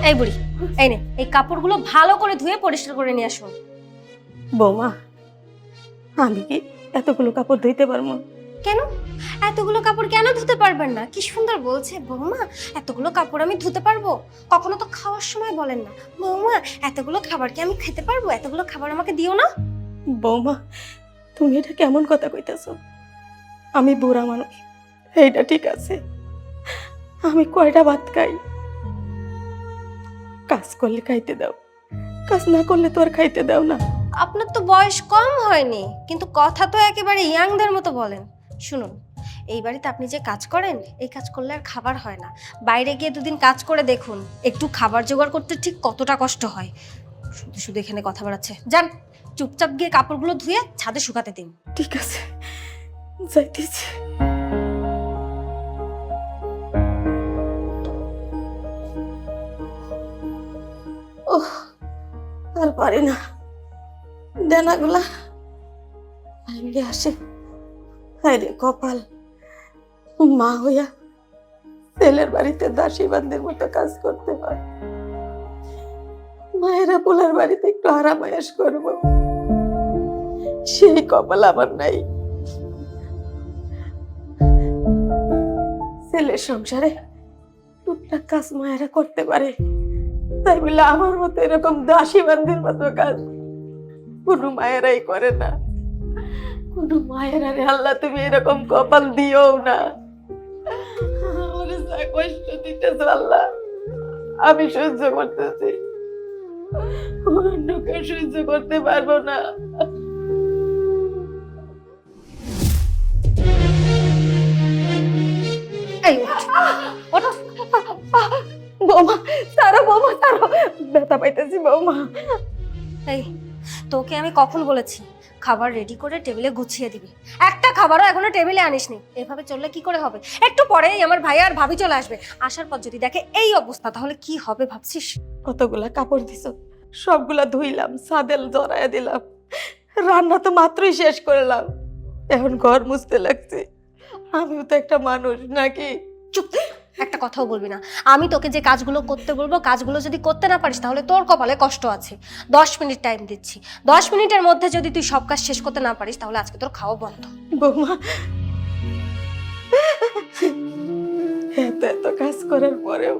এই বুড়ি, এই নে এই কাপড়গুলো ভালো করে ধুয়ে পরিষ্কার করে নিয়ে আসুন। বৌমা, আমি কি এতগুলো কাপড় ধুইতে পারবো? কেন? এতগুলো কাপড় কেন ধুতে পারবেন না? কি সুন্দর বলছে বৌমা, এতগুলো কাপড় আমি ধুতে পারবো। কখনো তো খাওয়ার সময় বলেন না, বৌমা এতগুলো খাবার কি আমি খেতে পারবো? এতগুলো খাবার আমাকে দিও না। বৌমা, তুমি এটা কেমন কথা কইতেছো? আমি বুড়া মানুষ, এইটা ঠিক আছে। আমি কয়টা ভাত খাই? কাজ করলে খাইতে দাও, কাজ না করলে তো আর খাইতে দাও না। আপনার তো বয়স কম হয়নি, কিন্তু কথা তো একেবারে ইয়াংদের মতো বলেন। শুনুন, এই বাড়িতে আপনি যে কাজ করেন, এই কাজ করলে আর খাবার হয় না। বাইরে গিয়ে দুদিন কাজ করে দেখুন, একটু খাবার জোগাড় করতে ঠিক কতটা কষ্ট হয়। শুধু শুধু এখানে কথা বাড়াচ্ছে। যান, চুপচাপ গিয়ে কাপড়গুলো ধুয়ে ছাদে শুকাতে দিন। ঠিক আছে, যাইতেছি। ওহ, আর পারি না, ডানাগুলা ভাঙ্গে আসে। হায় রে কপাল, মা হইয়া ছেলের বাড়িতে দাসী বান্দির মতো কাজ করতে হয়। মায়েরা পোলার বাড়িতে একটু আরাম আয়াস করবো, সেই কপাল আমার নাই। ছেলের সংসারে টুকটাক কাজ মায়েরা করতে পারে, তাই বলে আমার মতো এরকম দাসী বান্দির মতো কাজ কোনো মায়েরাই করে না। কোনো মায়েরা রে আল্লাহ, তুমি এরকম কপাল দিও না। আমারে যা কষ্ট দিতেছ আল্লাহ, আমি সহ্য করতেছি, অন্য কেউ সহ্য করতে পারবো না। এই ওঠ, ওঠ। বৌমা তারা, বৌমা তারা, ব্যথা পাইতেছি বৌমা। এই, তোকে আমি কখন বলেছি খাবার রেডি করে টেবিলে গুছিয়ে দিবি? একটা খাবারও এখনো টেবিলে আনিসনি। এভাবে চললে কি করে হবে? একটু পরেই আমার ভাই আর ভাবি চলে আসবে। আসার পর যদি দেখে এই অবস্থা, তাহলে কি হবে ভাবছিস? কতগুলা কাপড় দিছ, সবগুলা ধুইলাম, সাদেল জড়াইয়া দিলাম, রান্না তো মাত্রই শেষ করলাম, এখন ঘর মুছতে লাগছে। আমিও তো একটা মানুষ নাকি? চুপ, একটা কথাও বলবি না। আমি তোকে যে কাজগুলো করতে বলবো, কাজগুলো যদি করতে না পারিস তাহলে তোর কপালে কষ্ট আছে। 10 মিনিট টাইম দিচ্ছি, 10 মিনিটের মধ্যে যদি তুই সব কাজ শেষ করতে না পারিস তাহলে আজকে তোর খাওয়া বন্ধ। বৌমা, এত এত কাজ করার পরেও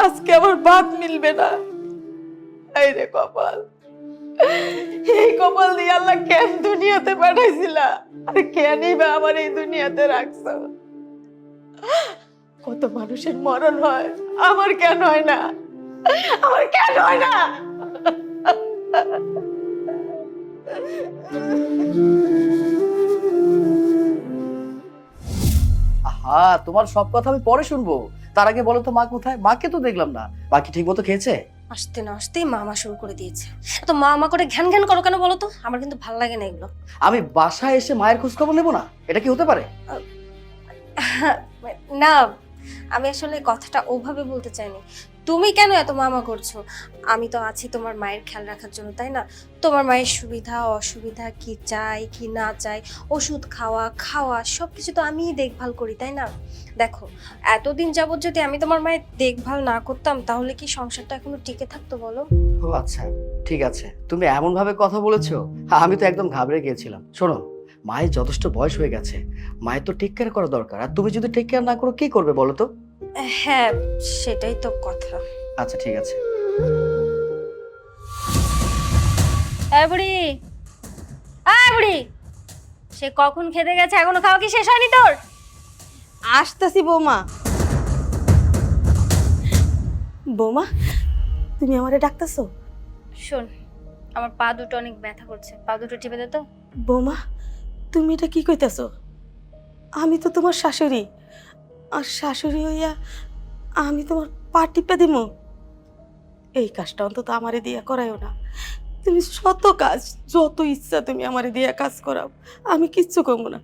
আজকে আমার ভাত মিলবে না। এই রে কপাল, এই কপাল দিয়ে আল্লাহ কেন দুনিয়াতে পাঠাইছিলা, আর কেনই বা আমার এই দুনিয়াতে রাখছো? কত মানুষের মরণ হয়, আমার কেন হয় না? আমার কেন হয় না? আহা, তোমার সব কথা আমি পরে শুনবো। তার আগে বলো তো মা কোথায়? মাকে তো দেখলাম না। মা কি ঠিক মতো খেয়েছে? আসতে না আসতেই মামা শুরু করে দিয়েছে। তো মামা করে ঘ্যান ঘ্যান করো কেন বলো তো? আমার কিন্তু ভালো লাগে না এগুলো। আমি বাসায় এসে মায়ের খোঁজ খবর নেবো না? এটা কি হতে পারে? না, আমি আসলে কথাটা ওভাবে বলতে চাইনি। তুমি কেন এত মামা করছো? আমি তো আছি তোমার মায়ের খেয়াল রাখার জন্য, তাই না? তোমার মায়ের সুবিধা অসুবিধা, কি চাই কি না চাই, ওষুধ খাওয়া খাওয়া সবকিছু তো আমিই দেখভাল করি, তাই না? দেখো, এতদিন যাবত যদি আমি তোমার মায়ের দেখভাল না করতাম তাহলে কি সংসারটা এখনো টিকে থাকতো বলো? ও আচ্ছা, ঠিক আছে। তুমি এমন ভাবে কথা বলেছো, আমি তো একদম ঘাবড়ে গিয়েছিলাম। শোনো, মায়ের যথেষ্ট বয়স হয়ে গেছে, মায়ের তো টেক কেয়ার করা দরকার। আর তুমি যদি টেক কেয়ার না করো কি করবে বলো তো? হ্যাঁ, সেটাই তো কথা। আচ্ছা ঠিক আছে। এই বুড়ি, এই বুড়ি, সে কখন খেতে গেছে, এখনো খাওয়া কি শেষ হয়নি তোর? আসতেছি বৌমা। বৌমা, তুমি আমারে ডাকতেছো? শোন, আমার পা দুটো অনেক ব্যথা করছে, পা দুটো টিপে দে তো। বৌমা, তুমি এটা কি কইতেছো? আমি তো তোমার শাশুড়ি, আর শাশুড়ি হইয়া আমি তোমার পা টিপে দিমু? এই কাজটা অন্তত আমারে দিয়া করাইও না। তুমি শত কাজ, যত ইচ্ছা তুমি আমারে দিয়া কাজ করাও, আমি কিচ্ছু করবো না,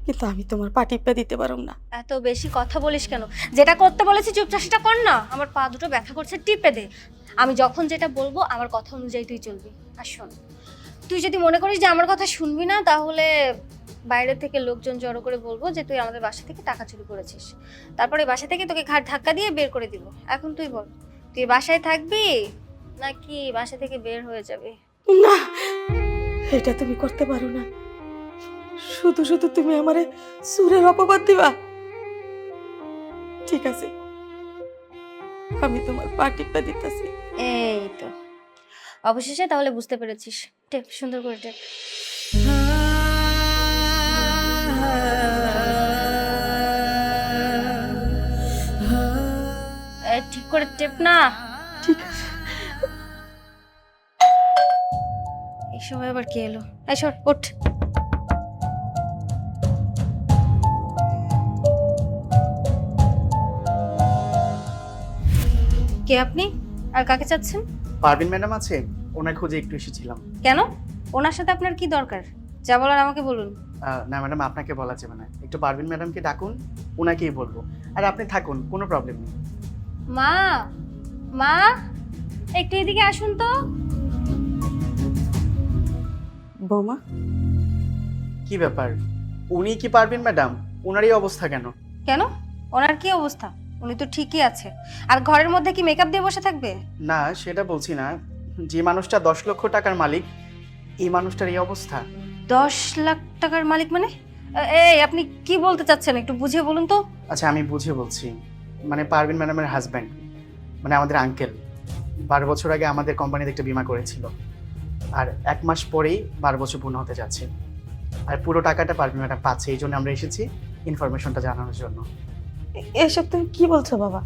কিন্তু আমি তোমার পা টিপে দিতে পারব না। এত বেশি কথা বলিস কেন? যেটা করতে বলেছি চুপচাপ সেটা কর না। আমার পা দুটো ব্যথা করছে, টিপে দে। আমি যখন যেটা বলবো আমার কথা অনুযায়ী তুই চলবি। আর শোন, তুই যদি মনে করিস যে আমার কথা শুনবি না, তাহলে বাইরে থেকে লোকজন জড়ো করে বলবো যে তুই আমাদের বাসা থেকে টাকা চুরি করেছিস, তারপরে বাসা থেকে তোকে ঘাট ধাক্কা দিয়ে বের করে দিব। এখন তুই বল, তুই বাসায় থাকবি নাকি বাসা থেকে বের হয়ে যাবি? না, এটা তুমি করতে পারো না। শুধু শুধু তুমি আমারে সুরের অপবাদ দিবা। ঠিক আছে, আমি তোমার পা টিপা দিতেছি। এই তো অবশেষে তাহলে বুঝতে পেরেছিস। টেপ সুন্দর করে টেপ। ঠিক করে টেপ না। ঠিক আছে। এই সময় আবার কে এলো? এই সর, ওঠ। কে আপনি আর কাকে চাচ্ছেন? পারভিন ম্যাডাম আছে, ওনার খোঁজে একটু এসেছিলাম। কেন? ওনার সাথে আপনার কি দরকার? যা বলার আমাকে বলুন। না ম্যাডাম, আপনাকে বলা যাবে না, একটু পারভিন ম্যাডামকে ডাকুন, ওনাকেই বলবো। আর আপনি থাকুন, কোনো প্রবলেম নেই। মা, মা একটু এদিকে আসুন তো। বৌমা, কি ব্যাপার, উনি কি পারভিন ম্যাডাম? ওনারই অবস্থা কেন? কেন? ওনার কি অবস্থা? উনি তো ঠিকই আছে। আর ঘরের মধ্যে কি মেকআপ দিয়ে বসে থাকবে? না, সেটা বলছি না। যে মানুষটা 10 লক্ষ টাকার মালিক, এই মানুষটার এই অবস্থা। 10 লাখ টাকার মালিক মানে? এই আপনি কি বলতে চাচ্ছেন একটু বুঝিয়ে বলুন তো। আচ্ছা, আমি বুঝিয়ে বলছি। মানে পারভিন ম্যাডামের হাজব্যান্ড, মানে আমাদের আঙ্কেল, 12 বছর আগে আমাদের কোম্পানিতে একটা বীমা করেছিল। আর 1 মাস পরেই 12 বছর পূর্ণ হতে যাচ্ছে। আর পুরো টাকাটা পারভিন ম্যাডাম পাচ্ছে, এই জন্য আমরা এসেছি ইনফরমেশনটা জানানোর জন্য। এসব তুমি কি বলছো বাবা?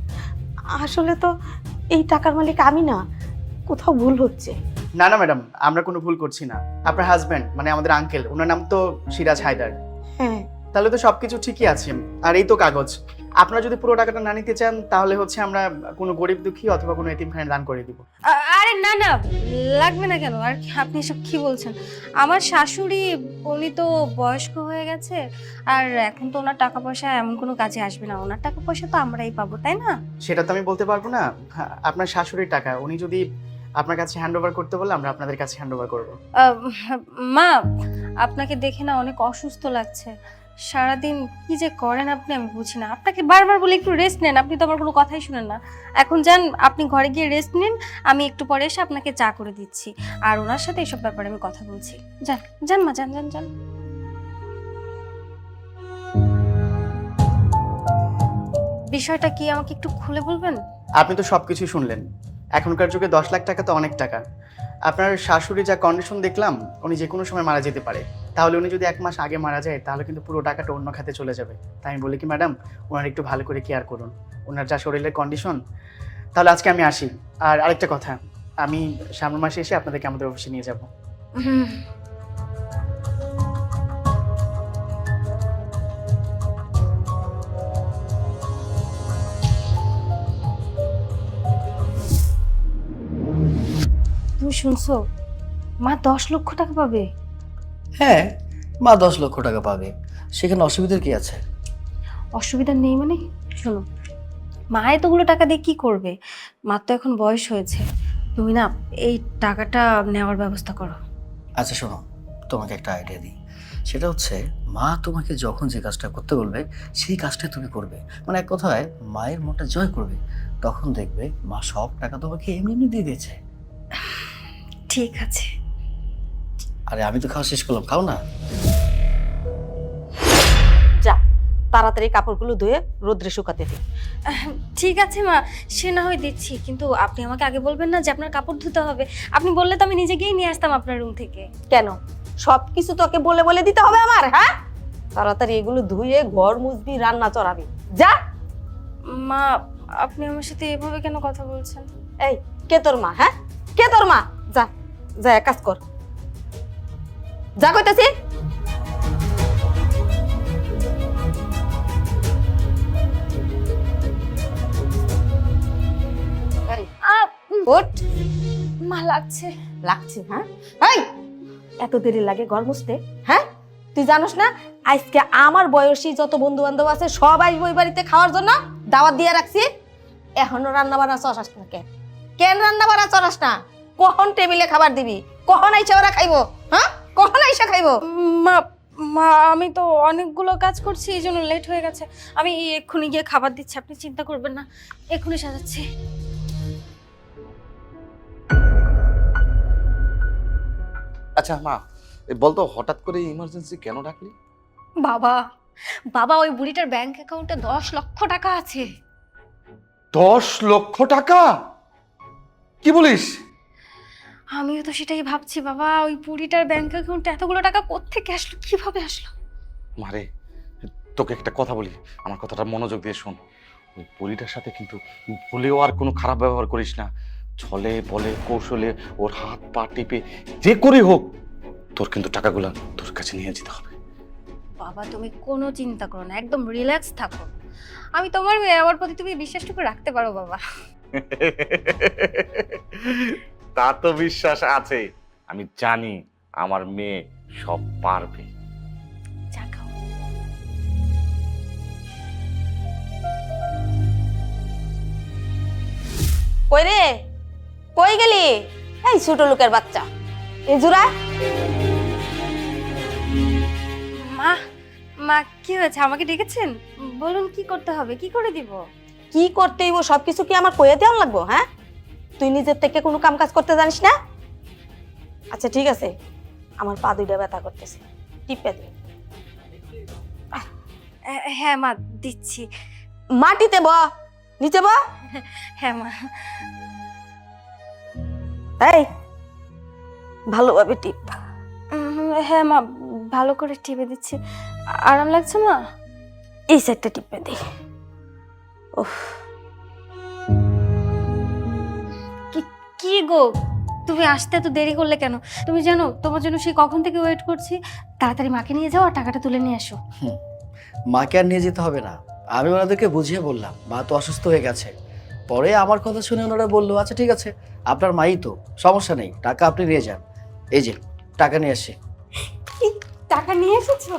আসলে তো এই টাকার মালিক আমি না, কোথাও ভুল হচ্ছে। না না ম্যাডাম, আমরা কোনো ভুল করছি না। আপনার হাজব্যান্ড মানে আমাদের আঙ্কেল, ওনার নাম তো সিরাজ হায়দার। হ্যাঁ, তাহলে তো সবকিছু ঠিকই আছে। আর এই তো কাগজ। আপনারা যদি পুরো টাকাটা না নিতে চান, তাহলে হচ্ছে আমরা কোনো গরিব দুঃখী অথবা কোনো এতিমখানায় দান করে দিব। আরে না না, লাগবে না কেন? আর আপনি এসব কি বলছেন? আমার শাশুড়ি, উনি তো বয়স্ক হয়ে গেছে, আর এখন তো ওনার টাকা পয়সা এমন কোনো কাজে আসবে না। ওনার টাকা পয়সা তো আমরাই পাবো, তাই না? সেটা তো আমি বলতে পারবো না। হ্যাঁ, আপনার শাশুড়ির টাকা উনি যদি আপনার কাছে হ্যান্ড ওভার করতে বলে, আমরা আপনাদের কাছে হ্যান্ড ওভার করবো। মা, আপনাকে দেখে না অনেক অসুস্থ লাগছে। সারাদিন কি যে করেন আপনি, আমি বুঝি না। আপনাকে বারবার বলি একটু রেস্ট নেন, আপনি তো আমার কোনো কথাই শুনেন না। এখন যান, আপনি ঘরে গিয়ে রেস্ট নিন, আমি একটু পরে এসে আপনাকে চা করে দিচ্ছি। আর ওনার সাথে এসব ব্যাপারে আমি কথা বলছি। যান যান মা, যান যান যান। বিষয়টা কি আমাকে একটু খুলে বলবেন? আপনি তো সবকিছু শুনলেন। এখনকার যুগে 10 লাখ টাকা তো অনেক টাকা। আপনার শাশুড়ি যা কন্ডিশন দেখলাম, উনি যে কোনো সময় মারা যেতে পারে। তাহলে উনি যদি 1 মাস আগে মারা যায়, তাহলে কিন্তু পুরো টাকাটা অন্য খাতে চলে যাবে। তাই আমি বলি কি ম্যাডাম, ওনার একটু ভালো করে কেয়ার করুন, ওনার যা শরীরের কন্ডিশন। তাহলে আজকে আমি আসি। আর আরেকটা কথা, আমি সামনের মাসে এসে আপনাদেরকে আমাদের অফিসে নিয়ে যাব। হুম। তুমি শুনছো? মা 10 লক্ষ টাকা পাবে। হ্যাঁ, মা 10 লক্ষ টাকা পাবে, সেখানে অসুবিধার কি আছে? অসুবিধা নেই মানে? শোনো, মা এতগুলো টাকা দিয়ে কি করবে? মার তো এখন বয়স হয়েছে। তুমি না এই টাকাটা নেওয়ার ব্যবস্থা করো। আচ্ছা শোনো, তোমাকে একটা আইডিয়া দিই। সেটা হচ্ছে, মা তোমাকে যখন যে কাজটা করতে বলবে, সেই কাজটা তুমি করবে। মানে এক কথায় মায়ের মনটা জয় করবে। তখন দেখবে মা সব টাকা তোমাকে এমনি এমনি দিয়ে দিয়েছে। ঠিক আছে। আরে আমি তো খাওয়া শেষ করলাম, খাও না। যা তাড়াতাড়ি কাপড়গুলো ধুয়ে রোদ্রে শুকাতে দিই। ঠিক আছে মা, সে না হয় দিচ্ছি, কিন্তু আপনি আমাকে আগে বলবেন না যে আপনার কাপড় ধুতে হবে? আপনি বললে তো আমি নিজে গিয়ে নিয়ে আসতাম আপনার রুম থেকে। কেন সব কিছু তোকে বলে বলে দিতে হবে আমার? হ্যাঁ, তাড়াতাড়ি এগুলো ধুয়ে ঘর মুছবি, রান্না চড়াবি। যা। মা, আপনি আমার সাথে এভাবে কেন কথা বলছেন? এই কে তোর মা? হ্যাঁ, কে তোর মা? যা যা কাজ কর, যা কইতাছি। ওঠ। মা লাগছে। লাগছে? হ্যাঁ, এই এত দেরি লাগে ঘর মুছতে? হ্যাঁ, তুই জানোস না আজকে আমার বয়সী যত বন্ধু বান্ধব আছে সব আসবে ওই বাড়িতে খাওয়ার জন্য, দাওয়াত দিয়ে রাখছি। এখনো রান্না বান্না চড়াস না কেন? কেন রান্না বান্না চড়াস না? কখন টেবিলে খাবার দিবি? কখন আইসা ওরা খাইবো? হ্যাঁ, কখন আইসা খাইবো? মা, মা আমি তো অনেকগুলো কাজ করছি, এই জন্য লেট হয়ে গেছে। আমি এক্ষুনি গিয়ে খাবার দিচ্ছি, আপনি চিন্তা করবেন না, এক্ষুনি সাজাচ্ছি। আচ্ছা মা, বলতো হঠাৎ করে ইমার্জেন্সি কেন ডাকলি? বাবা বাবা ওই বুড়িটার ব্যাংক অ্যাকাউন্টে 10 লক্ষ টাকা আছে। 10 লক্ষ টাকা? কি বলিস? আমিও তো সেটাই ভাবছি বাবা, ওই বুড়িটার ব্যাংক অ্যাকাউন্টে এতগুলো টাকা কোত্থেকে আসলো, কিভাবে আসলো? মারে, তোকে একটা কথা বলি, আমার কথাটা মনোযোগ দিয়ে শোন। ওই পরিটার সাথে কিন্তু ভুলেও আর কোনো খারাপ ব্যবহার করিস না। ছলে বলে কৌশলে ওর হাত পা টিপে যে করে হোক তোর কিন্তু টাকাগুলো তোর কাছে নিয়ে যেতে হবে। বাবা তুমি কোনো চিন্তা করো না, একদম রিল্যাক্স থাকো। আমি তোমার মেয়ে, আমার প্রতি তুমি বিশ্বাসটুকু রাখতে পারো বাবা। তা তো বিশ্বাস আছে, আমি জানি আমার মেয়ে সব পারবে। চা খাও। কই রে, কই গেলি? এই ছোট লোকের বাচ্চা, এই জুরা। মা মা কি হয়েছে, আমাকে ডেকেছেন? বলুন কি করতে হবে, কি করে দিব? কি করতে হইব সবকিছু কি আমার কইয়া দেওয়া লাগবো? হ্যাঁ, তুই নিজের থেকে কোনো কাম কাজ করতে জানিস না? আচ্ছা ঠিক আছে, আমার পা দুইটা ব্যথা করতেছে, টিপে দে। হ্যাঁ মা দিচ্ছি। মাটিতে ব, নিচে ব। হ্যাঁ মা। এই ভালোভাবে টিপ। হ্যাঁ মা, ভালো করে টিপে দিচ্ছি। আরাম লাগছে মা? এই সাইডটা টিপে দে। ওহ, কি গো, তুমি আসতে এত দেরি করলে কেন? তুমি জানো তোমার জন্য সেই কখন থেকে ওয়েট করছি। তাড়াতাড়ি মাকে নিয়ে যাও আর টাকাটা তুলে নিয়ে আসো। মাকে আর নিয়ে যেতে হবে না, আমি ওনাদেরকে বুঝিয়ে বললাম মা তো অসুস্থ হয়ে গেছে। পরে আমার কথা শুনে ওনারা বললো আচ্ছা ঠিক আছে, আপনার মাই তো, সমস্যা নেই, টাকা আপনি নিয়ে যান। এই যে টাকা নিয়ে আসি। টাকা নিয়ে এসেছো?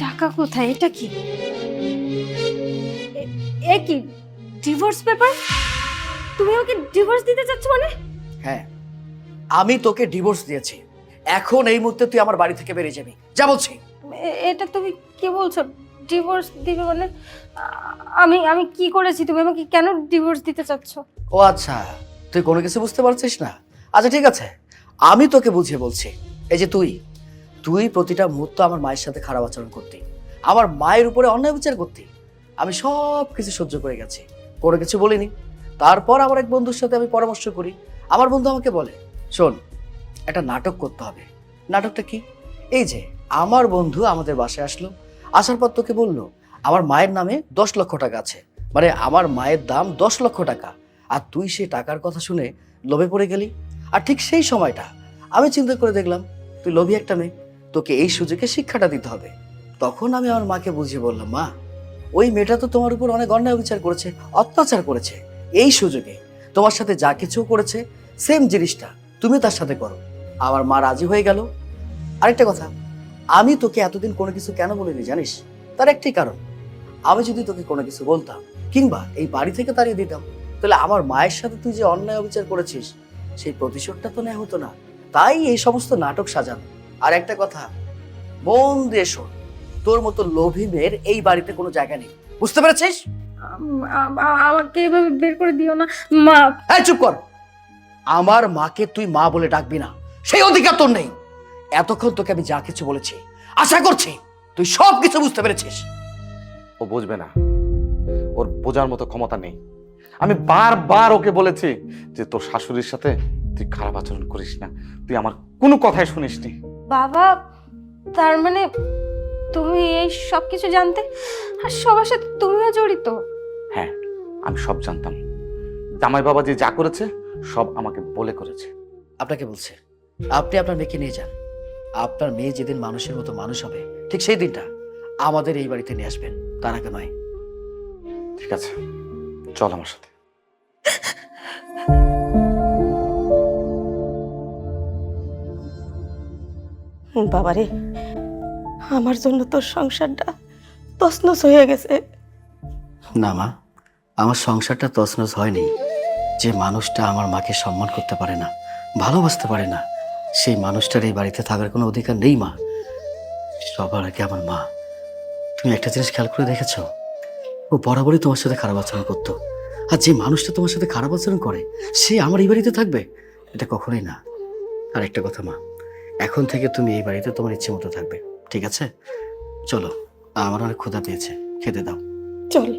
টাকা কোথায়, এটা কি? এ কি ডিভোর্স পেপার? তুমি ওকে ডিভোর্স দিতে চাচ্ছ মানে? হ্যাঁ, আমি তোকে ডিভোর্স দিয়েছি, এখন এই মুহূর্তে তুই আমার বাড়ি থেকে বেরিয়ে যাবি, যা বলছি। এটা তুমি কি বলছো? ডিভোর্স দিবে মানে? আমি আমি কি করেছি, তুমি আমাকে কেন ডিভোর্স দিতে চাচ্ছ? ও আচ্ছা, তুই কোনো কিছু বুঝতে পারছিস না। আচ্ছা ঠিক আছে, আমি তোকে বুঝিয়ে বলছি। এই যে তুই প্রতিটা মুহূর্ত আমার মায়ের সাথে খারাপ আচরণ করতি, আমার মায়ের উপরে অন্যায় বিচার করতি। আমি সব কিছু সহ্য করে গেছি, কোনো কিছু বলিনি। তারপর আমার এক বন্ধুর সাথে আমি পরামর্শ করি, আমার বন্ধু আমাকে বলে শোন, একটা নাটক করতে হবে। নাটকটা কি? এই যে আমার বন্ধু আমাদের বাসায় আসলো, আসার পর তোকে বললো আমার মায়ের নামে 10 লক্ষ টাকা আছে, মানে আমার মায়ের দাম 10 লক্ষ টাকা। আর তুই সেই টাকার কথা শুনে লোভে পড়ে গেলি। আর ঠিক সেই সময়টা আমি চিন্তা করে দেখলাম তুই লোভী একটা মেয়ে, তোকে এই সুযোগে শিক্ষাটা দিতে হবে। তখন আমি আমার মাকে বুঝিয়ে বললাম, মা ওই মেয়েটা তো তোমার উপর অনেক অন্যায় বিচার করেছে, অত্যাচার করেছে, এই সুযোগে তোমার সাথে যা কিছু করেছে সেম জিনিসটা তুমি তার সাথে করো। আমার মা রাজি হয়ে গেল। আরেকটা কথা, আমি তোকে এতদিন কোনো কিছু কেন বলিনি জানিস? তার একটাই কারণ, আমি যদি তোকে কোনো কিছু বলতাম কিংবা এই বাড়ি থেকে তাড়িয়ে দিতাম, তাহলে আমার মায়ের সাথে তুই যে অন্যায় অবিচার করেছিস সেই প্রতিশোধটা তো নেওয়া হতো না। তাই এই সমস্ত নাটক সাজানো। আর একটা কথা, মন দিয়ে শোন, তোর মতো লোভী মেয়ের এই বাড়িতে কোনো জায়গা নেই, বুঝতে পেরেছিস? আমাকে এভাবে বের করে দিও না মা। এই চুপ কর, আমার মাকে তুই মা বলে ডাকবি না, সেই অধিকার তোর নেই। এতক্ষণ তোকে আমি যা কিছু বলেছি আশা করছি তুই সব কিছু বুঝতে পেরেছিস। ও বুঝবে না, ওর বোঝার মতো ক্ষমতা নেই। আমি বারবার ওকে বলেছি যে তোর শাশুড়ির সাথে তুই খারাপ আচরণ করিস না, তুই আমার কোনো কথাই শুনিসনি। বাবা তার মানে তুমি এই সব কিছু জানতে, আর সবার সাথে তুমিও জড়িত? হ্যাঁ, আমি সব জানতাম। জামাই বাবা যে যা করেছে সব আমাকে বলে করেছে। আপনাকে বলছে আপনি আপনার মেয়েকে নিয়ে যান, আপনার মেয়ে যেদিন মানুষের মতো মানুষ হবে ঠিক সেই দিনটা আমাদের এই বাড়িতে নিয়ে আসবেন, তার আগে নয়। ঠিক আছে, চল আমার সাথে। বাবারে, আমার জন্য তোর সংসারটা তছনছ হয়ে গেছে। না মা, আমার সংসারটা তছনছ হয়নি। যে মানুষটা আমার মাকে সম্মান করতে পারে না, ভালোবাসতে পারে না, সেই মানুষটার এই বাড়িতে থাকার কোনো অধিকার নেই মা। সবার আগে আমার মা। তুমি একটা জিনিস খেয়াল করে দেখেছো, ও বরাবরই তোমার সাথে খারাপ আচরণ করতো। আর যে মানুষটা তোমার সাথে খারাপ আচরণ করে সে আমার এই বাড়িতে থাকবে, এটা কখনোই না। আর একটা কথা মা, এখন থেকে তুমি এই বাড়িতে তোমার ইচ্ছে মতো থাকবে, ঠিক আছে? চলো, আমার অনেক ক্ষুধা পেয়েছে, খেতে দাও। চল।